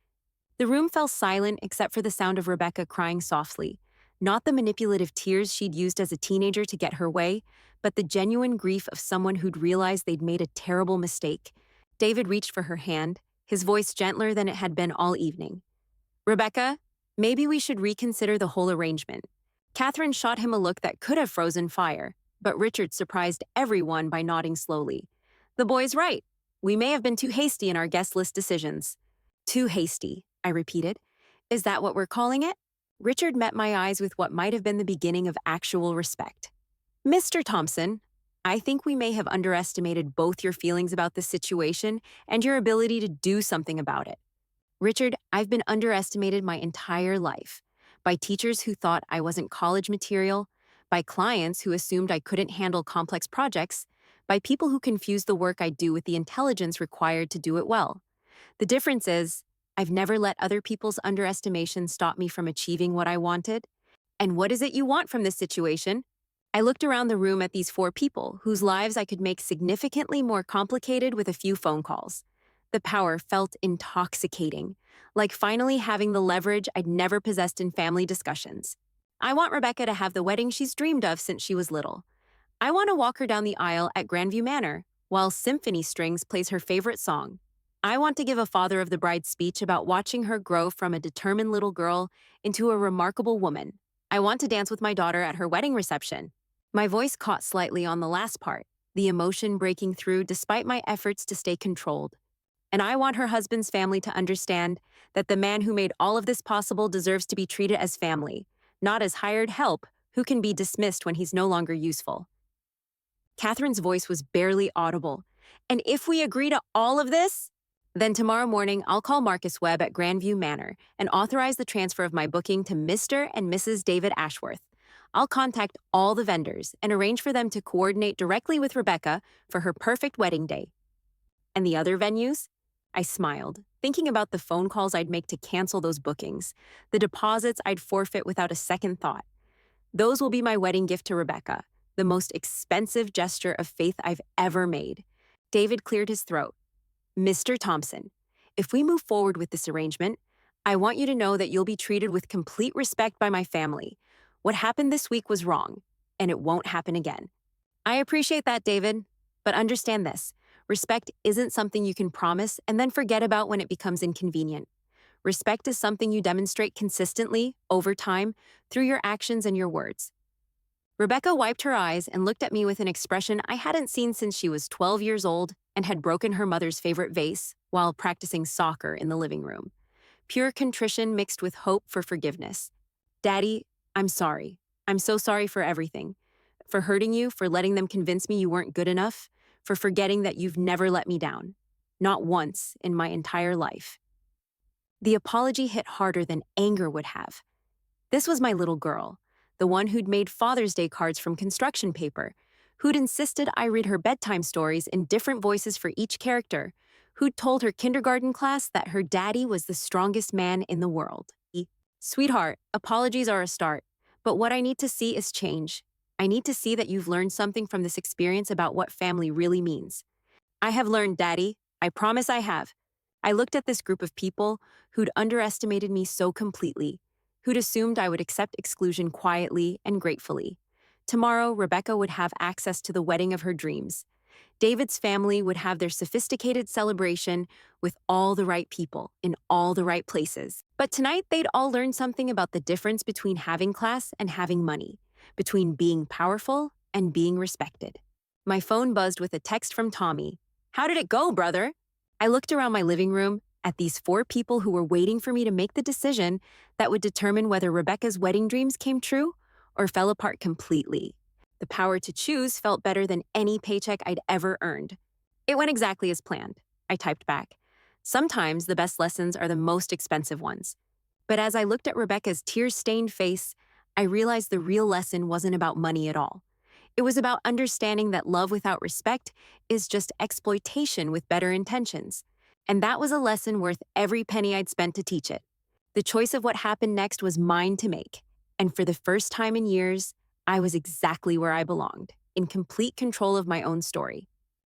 The room fell silent except for the sound of Rebecca crying softly, not the manipulative tears she'd used as a teenager to get her way, but the genuine grief of someone who'd realized they'd made a terrible mistake. David reached for her hand, his voice gentler than it had been all evening. Rebecca, maybe we should reconsider the whole arrangement. Catherine shot him a look that could have frozen fire, but Richard surprised everyone by nodding slowly. The boy's right. We may have been too hasty in our guest list decisions. Too hasty, I repeated. Is that what we're calling it? Richard met my eyes with what might have been the beginning of actual respect. Mr. Thompson, I think we may have underestimated both your feelings about the situation and your ability to do something about it. Richard, I've been underestimated my entire life. By teachers who thought I wasn't college material, by clients who assumed I couldn't handle complex projects, by people who confused the work I do with the intelligence required to do it well. The difference is, I've never let other people's underestimation stop me from achieving what I wanted. And what is it you want from this situation? I looked around the room at these 4 people whose lives I could make significantly more complicated with a few phone calls. The power felt intoxicating, like finally having the leverage I'd never possessed in family discussions. I want Rebecca to have the wedding she's dreamed of since she was little. I want to walk her down the aisle at Grandview Manor while Symphony Strings plays her favorite song. I want to give a father of the bride speech about watching her grow from a determined little girl into a remarkable woman. I want to dance with my daughter at her wedding reception. My voice caught slightly on the last part, the emotion breaking through despite my efforts to stay controlled. And I want her husband's family to understand that the man who made all of this possible deserves to be treated as family, not as hired help who can be dismissed when he's no longer useful. Catherine's voice was barely audible. And if we agree to all of this, then tomorrow morning I'll call Marcus Webb at Grandview Manor and authorize the transfer of my booking to Mr. and Mrs. David Ashworth. I'll contact all the vendors and arrange for them to coordinate directly with Rebecca for her perfect wedding day. And the other venues? I smiled, thinking about the phone calls I'd make to cancel those bookings, the deposits I'd forfeit without a second thought. Those will be my wedding gift to Rebecca, the most expensive gesture of faith I've ever made. David cleared his throat. Mr. Thompson, if we move forward with this arrangement, I want you to know that you'll be treated with complete respect by my family. What happened this week was wrong, and it won't happen again. I appreciate that, David, but understand this. Respect isn't something you can promise and then forget about when it becomes inconvenient. Respect is something you demonstrate consistently, over time, through your actions and your words. Rebecca wiped her eyes and looked at me with an expression I hadn't seen since she was 12 years old and had broken her mother's favorite vase while practicing soccer in the living room. Pure contrition mixed with hope for forgiveness. Daddy, I'm sorry. I'm so sorry for everything. For hurting you, for letting them convince me you weren't good enough, for forgetting that you've never let me down. Not once in my entire life. The apology hit harder than anger would have. This was my little girl, the one who'd made Father's Day cards from construction paper, who'd insisted I read her bedtime stories in different voices for each character, who'd told her kindergarten class that her daddy was the strongest man in the world. Sweetheart, apologies are a start, but what I need to see is change. I need to see that you've learned something from this experience about what family really means. I have learned, Daddy. I promise I have. I looked at this group of people who'd underestimated me so completely, who'd assumed I would accept exclusion quietly and gratefully. Tomorrow, Rebecca would have access to the wedding of her dreams. David's family would have their sophisticated celebration with all the right people in all the right places. But tonight, they'd all learn something about the difference between having class and having money, between being powerful and being respected. My phone buzzed with a text from Tommy. How did it go, brother? I looked around my living room at these 4 people who were waiting for me to make the decision that would determine whether Rebecca's wedding dreams came true or fell apart completely. The power to choose felt better than any paycheck I'd ever earned. It went exactly as planned, I typed back. Sometimes the best lessons are the most expensive ones. But as I looked at Rebecca's tear-stained face, I realized the real lesson wasn't about money at all. It was about understanding that love without respect is just exploitation with better intentions. And that was a lesson worth every penny I'd spent to teach it. The choice of what happened next was mine to make. And for the first time in years, I was exactly where I belonged, in complete control of my own story.